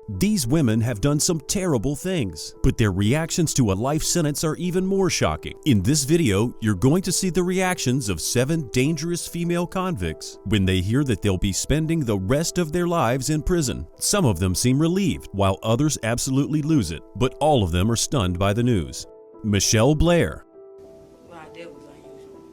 These women have done some terrible things, but their reactions to a life sentence are even more shocking. In this video, you're going to see the reactions of 7 dangerous female convicts when they hear that they'll be spending the rest of their lives in prison. Some of them seem relieved, while others absolutely lose it, but all of them are stunned by the news. Mitchelle Blair. What I did was unusual,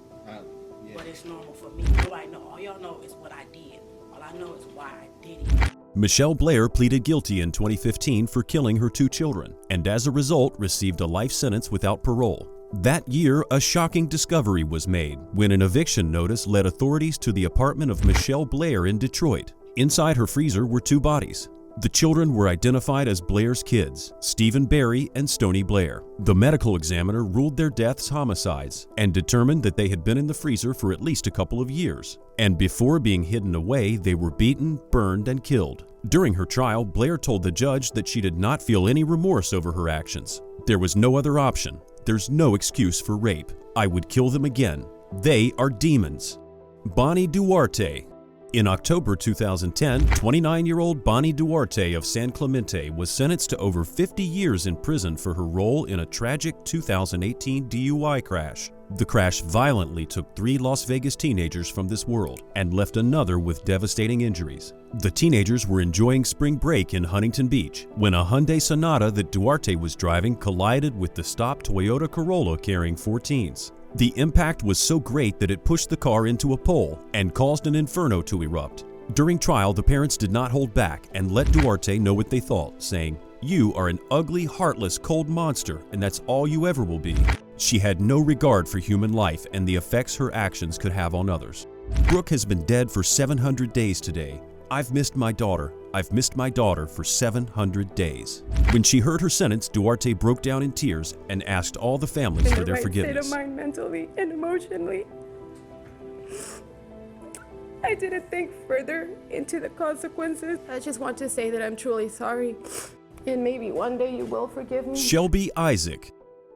but it's normal for me. Nobody know. All y'all know is what I did. All I know is why I did it. Mitchelle Blair pleaded guilty in 2015 for killing her 2 children, and as a result received a life sentence without parole. That year, a shocking discovery was made when an eviction notice led authorities to the apartment of Mitchelle Blair in Detroit. Inside her freezer were 2 bodies. The children were identified as Blair's kids, Stephen Barry and Stony Blair. The medical examiner ruled their deaths homicides and determined that they had been in the freezer for at least a couple of years. And before being hidden away, they were beaten, burned, and killed. During her trial, Blair told the judge that she did not feel any remorse over her actions. There was no other option. There's no excuse for rape. I would kill them again. They are demons. Bani Duarte. In October 2010, 29-year-old Bani Duarte of San Clemente was sentenced to over 50 years in prison for her role in a tragic 2018 DUI crash. The crash violently took 3 Las Vegas teenagers from this world and left another with devastating injuries. The teenagers were enjoying spring break in Huntington Beach when a Hyundai Sonata that Duarte was driving collided with the stopped Toyota Corolla carrying 4 teens. The impact was so great that it pushed the car into a pole and caused an inferno to erupt. During trial, the parents did not hold back and let Duarte know what they thought, saying, "You are an ugly, heartless, cold monster, and that's all you ever will be." She had no regard for human life and the effects her actions could have on others. Brooke has been dead for 700 days today. I've missed my daughter. I've missed my daughter for 700 days. When she heard her sentence, Duarte broke down in tears and asked all the families for their forgiveness. State of mind mentally and emotionally. I didn't think further into the consequences. I just want to say that I'm truly sorry, and maybe one day you will forgive me. Shelby Isaac.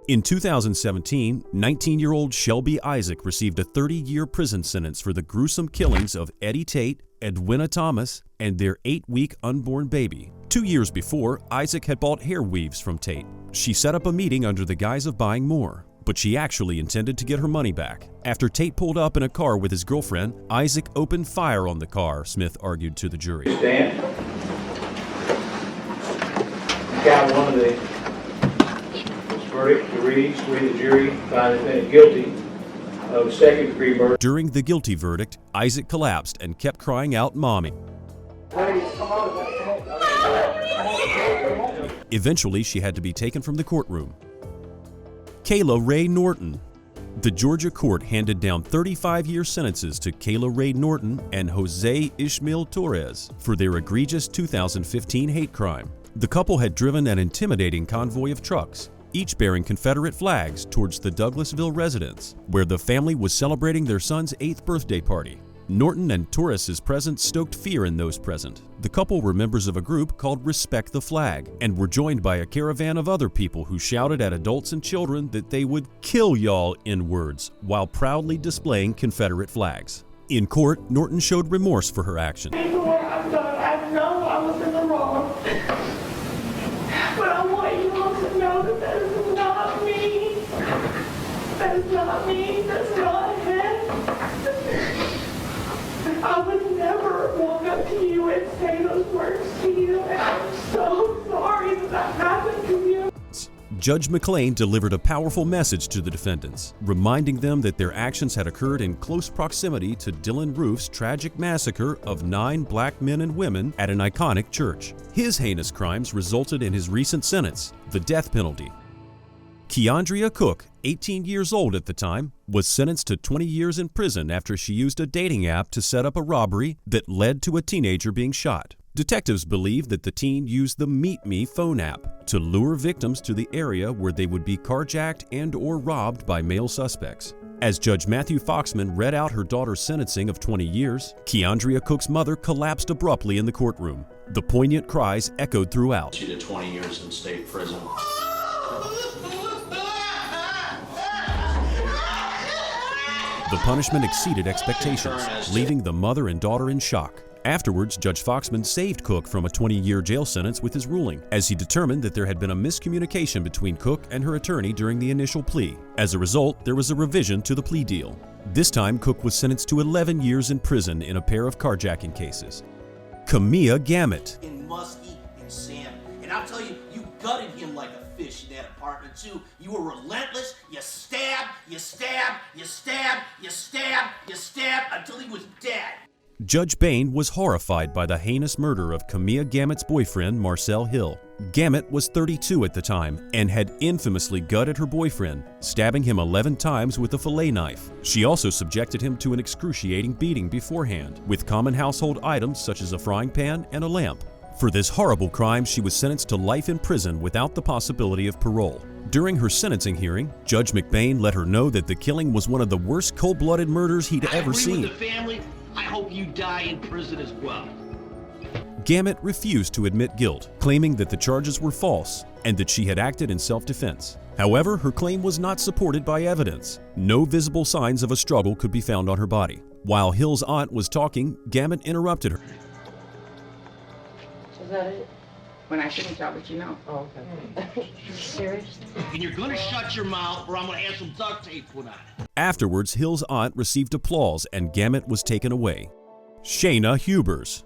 In 2017, 19-year-old Shelby Isaac received a 30-year prison sentence for the gruesome killings of Eddie Tate, Edwina Thomas, and their 8-week unborn baby. 2 years before, Isaac had bought hair weaves from Tate. She set up a meeting under the guise of buying more, but she actually intended to get her money back. After Tate pulled up in a car with his girlfriend, Isaac opened fire on the car, Smith argued to the jury. Stand. Got one of the verdict to read, the jury find the defendant guilty of second-degree murder. During the guilty verdict, Isaac collapsed and kept crying out, "Mommy." Eventually, she had to be taken from the courtroom. Kayla Rae Norton. The Georgia court handed down 35-year sentences to Kayla Rae Norton and Jose Ishmael Torres for their egregious 2015 hate crime. The couple had driven an intimidating convoy of trucks, each bearing Confederate flags, towards the Douglasville residence, where the family was celebrating their son's 8th birthday party. Norton and Torres' presence stoked fear in those present. The couple were members of a group called Respect the Flag and were joined by a caravan of other people who shouted at adults and children that they would kill y'all in words while proudly displaying Confederate flags. In court, Norton showed remorse for her actions. I know I was in the wrong, but I want you all to know that that is not me. That is not me. That's not him. I would never walk up to you and say those words to you, and I'm so sorry that happened to you. Judge McClain delivered a powerful message to the defendants, reminding them that their actions had occurred in close proximity to Dylan Roof's tragic massacre of 9 black men and women at an iconic church. His heinous crimes resulted in his recent sentence, the death penalty. Ky'andrea Cook, 18 years old at the time, was sentenced to 20 years in prison after she used a dating app to set up a robbery that led to a teenager being shot. Detectives believe that the teen used the Meet Me phone app to lure victims to the area where they would be carjacked and/or robbed by male suspects. As Judge Matthew Foxman read out her daughter's sentencing of 20 years, Ky'andrea Cook's mother collapsed abruptly in the courtroom. The poignant cries echoed throughout. She did 20 years in state prison. The punishment exceeded expectations, leaving the mother and daughter in shock. Afterwards, Judge Foxman saved Cook from a 20-year jail sentence with his ruling, as he determined that there had been a miscommunication between Cook and her attorney during the initial plea. As a result, there was a revision to the plea deal. This time, Cook was sentenced to 11 years in prison in a pair of carjacking cases. Camia Gamet. In Muskie and Sam. And I'll tell you, you gutted him like a fish in that apartment too. You were relentless. You stabbed, you stabbed, you stabbed, you stabbed, you stabbed until he was dead. Judge Bain was horrified by the heinous murder of Camia Gamet's boyfriend, Marcel Hill. Gamet was 32 at the time and had infamously gutted her boyfriend, stabbing him 11 times with a fillet knife. She also subjected him to an excruciating beating beforehand, with common household items such as a frying pan and a lamp. For this horrible crime, she was sentenced to life in prison without the possibility of parole. During her sentencing hearing, Judge McBain let her know that the killing was one of the worst cold-blooded murders he'd ever seen. With the family, I hope you die in prison as well. Gamet refused to admit guilt, claiming that the charges were false and that she had acted in self-defense. However, her claim was not supported by evidence. No visible signs of a struggle could be found on her body. While Hill's aunt was talking, Gamet interrupted her. Is that it? When I finish, I'll let you know. Oh, okay. Serious? And you're gonna shut your mouth or I'm gonna have some duct tape put on it. Afterwards, Hill's aunt received applause and Gamet was taken away. Shayna Hubers.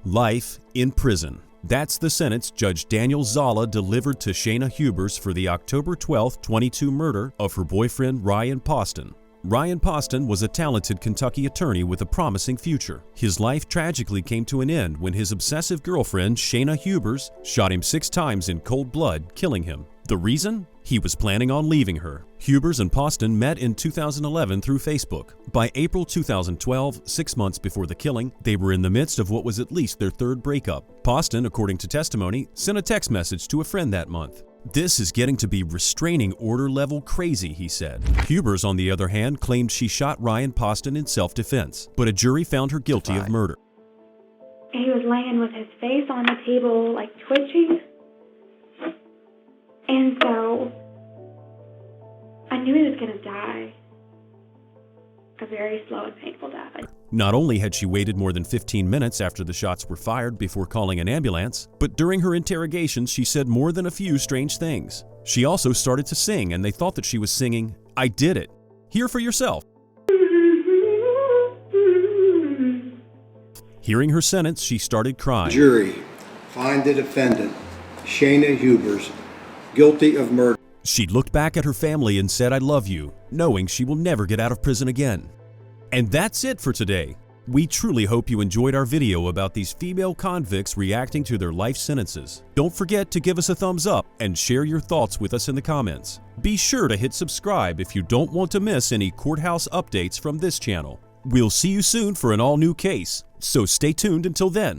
Life in prison. That's the sentence Judge Daniel Zala delivered to Shayna Hubers for the October 12, 2022 murder of her boyfriend Ryan Poston. Ryan Poston was a talented Kentucky attorney with a promising future. His life tragically came to an end when his obsessive girlfriend, Shayna Hubers, shot him 6 times in cold blood, killing him. The reason? He was planning on leaving her. Hubers and Poston met in 2011 through Facebook. By April 2012, 6 months before the killing, they were in the midst of what was at least their 3rd breakup. Poston, according to testimony, sent a text message to a friend that month. "This is getting to be restraining order level crazy," he said. Hubers, on the other hand, claimed she shot Ryan Poston in self-defense, but a jury found her guilty of murder. He was laying with his face on the table, like twitching. And so I knew he was going to die. A very slow and painful death. Not only had she waited more than 15 minutes after the shots were fired before calling an ambulance, but during her interrogations she said more than a few strange things. She also started to sing, and they thought that she was singing, "I did it." Hear for yourself. Hearing her sentence, she started crying. Jury, find the defendant, Shayna Hubers, guilty of murder. She looked back at her family and said, "I love you," knowing she will never get out of prison again. And that's it for today. We truly hope you enjoyed our video about these female convicts reacting to their life sentences. Don't forget to give us a thumbs up and share your thoughts with us in the comments. Be sure to hit subscribe if you don't want to miss any courthouse updates from this channel. We'll see you soon for an all-new case, so stay tuned until then.